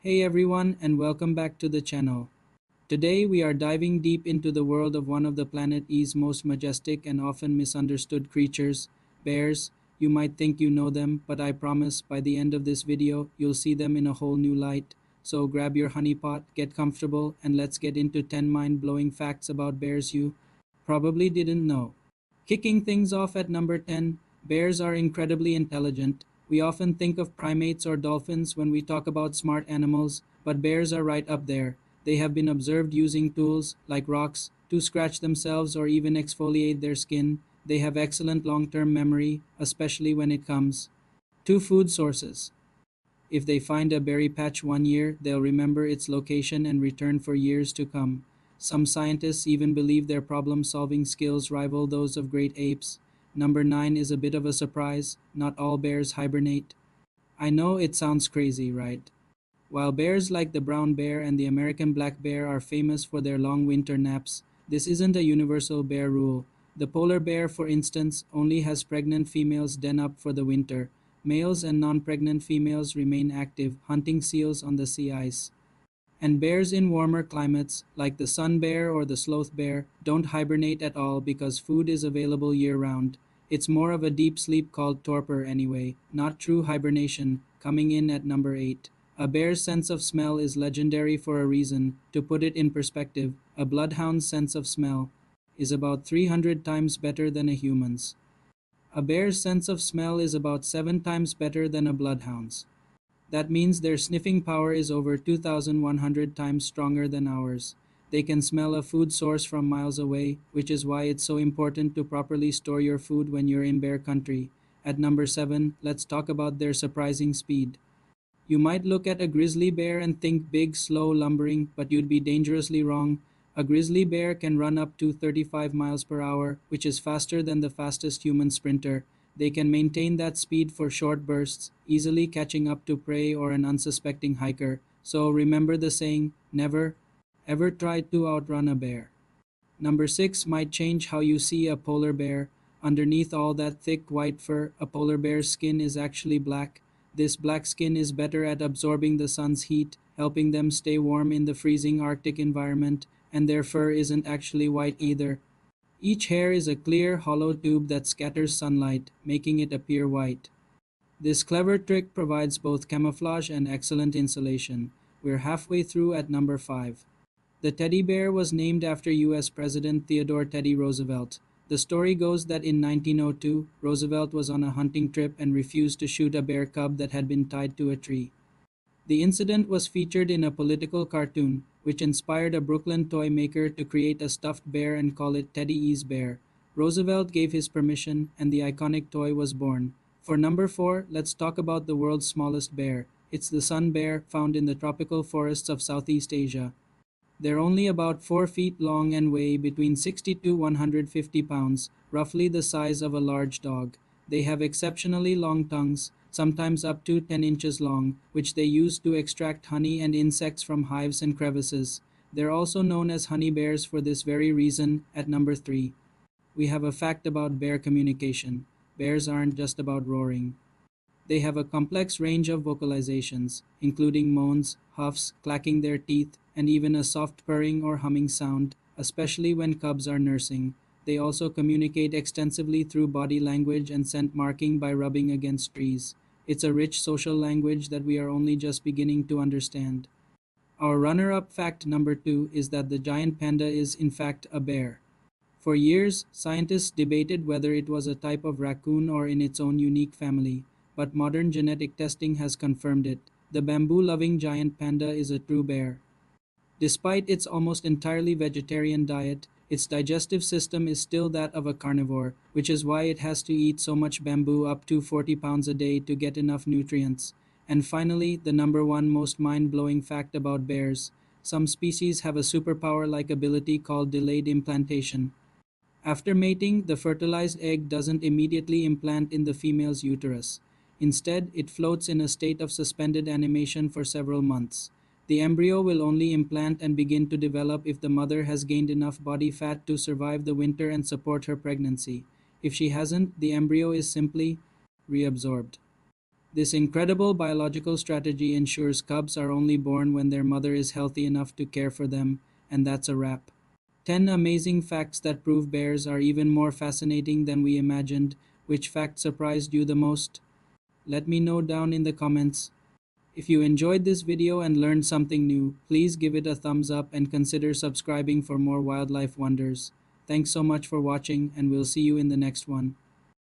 Hey everyone, and welcome back to the channel. Today we are diving deep into the world of one of the planet E's most majestic and often misunderstood creatures, bears. You might think you know them, but I promise by the end of this video you'll see them in a whole new light. So grab your honeypot, get comfortable, and let's get into 10 mind-blowing facts about bears you probably didn't know. Kicking things off at number 10, bears are incredibly intelligent. We often think of primates or dolphins when we talk about smart animals, but bears are right up there. They have been observed using tools, like rocks, to scratch themselves or even exfoliate their skin. They have excellent long-term memory, especially when it comes to food sources. If they find a berry patch one year, they'll remember its location and return for years to come. Some scientists even believe their problem solving skills rival those of great apes. Number 9 is a bit of a surprise. Not all bears hibernate. I know it sounds crazy, right? While bears like the brown bear and the American black bear are famous for their long winter naps, this isn't a universal bear rule. The polar bear, for instance, only has pregnant females den up for the winter. Males and non-pregnant females remain active, hunting seals on the sea ice. And bears in warmer climates, like the sun bear or the sloth bear, don't hibernate at all because food is available year-round. It's more of a deep sleep called torpor anyway, not true hibernation, coming in at number 8. A bear's sense of smell is legendary for a reason. To put it in perspective, a bloodhound's sense of smell is about 300 times better than a human's. A bear's sense of smell is about 7 times better than a bloodhound's. That means their sniffing power is over 2,100 times stronger than ours. They can smell a food source from miles away, which is why it's so important to properly store your food when you're in bear country. At number 7, let's talk about their surprising speed. You might look at a grizzly bear and think big, slow, lumbering, but you'd be dangerously wrong. A grizzly bear can run up to 35 miles per hour, which is faster than the fastest human sprinter. They can maintain that speed for short bursts, easily catching up to prey or an unsuspecting hiker. So remember the saying, never, ever try to outrun a bear. Number 6 might change how you see a polar bear. Underneath all that thick white fur, a polar bear's skin is actually black. This black skin is better at absorbing the sun's heat, helping them stay warm in the freezing Arctic environment, and their fur isn't actually white either. Each hair is a clear, hollow tube that scatters sunlight, making it appear white. This clever trick provides both camouflage and excellent insulation. We're halfway through at number 5. The teddy bear was named after US President Theodore Teddy Roosevelt. The story goes that in 1902, Roosevelt was on a hunting trip and refused to shoot a bear cub that had been tied to a tree. The incident was featured in a political cartoon, which inspired a Brooklyn toy maker to create a stuffed bear and call it Teddy E's Bear. Roosevelt gave his permission, and the iconic toy was born. For number 4, let's talk about the world's smallest bear. It's the sun bear, found in the tropical forests of Southeast Asia. They're only about 4 feet long and weigh between 60 to 150 pounds, roughly the size of a large dog. They have exceptionally long tongues, sometimes up to 10 inches long, which they use to extract honey and insects from hives and crevices. They're also known as honey bears for this very reason. At number 3, we have a fact about bear communication. Bears aren't just about roaring. They have a complex range of vocalizations, including moans, huffs, clacking their teeth, and even a soft purring or humming sound, especially when cubs are nursing. They also communicate extensively through body language and scent marking by rubbing against trees. It's a rich social language that we are only just beginning to understand. Our runner-up fact number 2 is that the giant panda is in fact a bear. For years, scientists debated whether it was a type of raccoon or in its own unique family, but modern genetic testing has confirmed it. The bamboo-loving giant panda is a true bear. Despite its almost entirely vegetarian diet, its digestive system is still that of a carnivore, which is why it has to eat so much bamboo, up to 40 pounds a day, to get enough nutrients. And finally, the number 1 most mind-blowing fact about bears. Some species have a superpower-like ability called delayed implantation. After mating, the fertilized egg doesn't immediately implant in the female's uterus. Instead, it floats in a state of suspended animation for several months. The embryo will only implant and begin to develop if the mother has gained enough body fat to survive the winter and support her pregnancy. If she hasn't, the embryo is simply reabsorbed. This incredible biological strategy ensures cubs are only born when their mother is healthy enough to care for them, and that's a wrap. 10 amazing facts that prove bears are even more fascinating than we imagined. Which fact surprised you the most? Let me know down in the comments. If you enjoyed this video and learned something new, please give it a thumbs up and consider subscribing for more wildlife wonders. Thanks so much for watching, and we'll see you in the next one.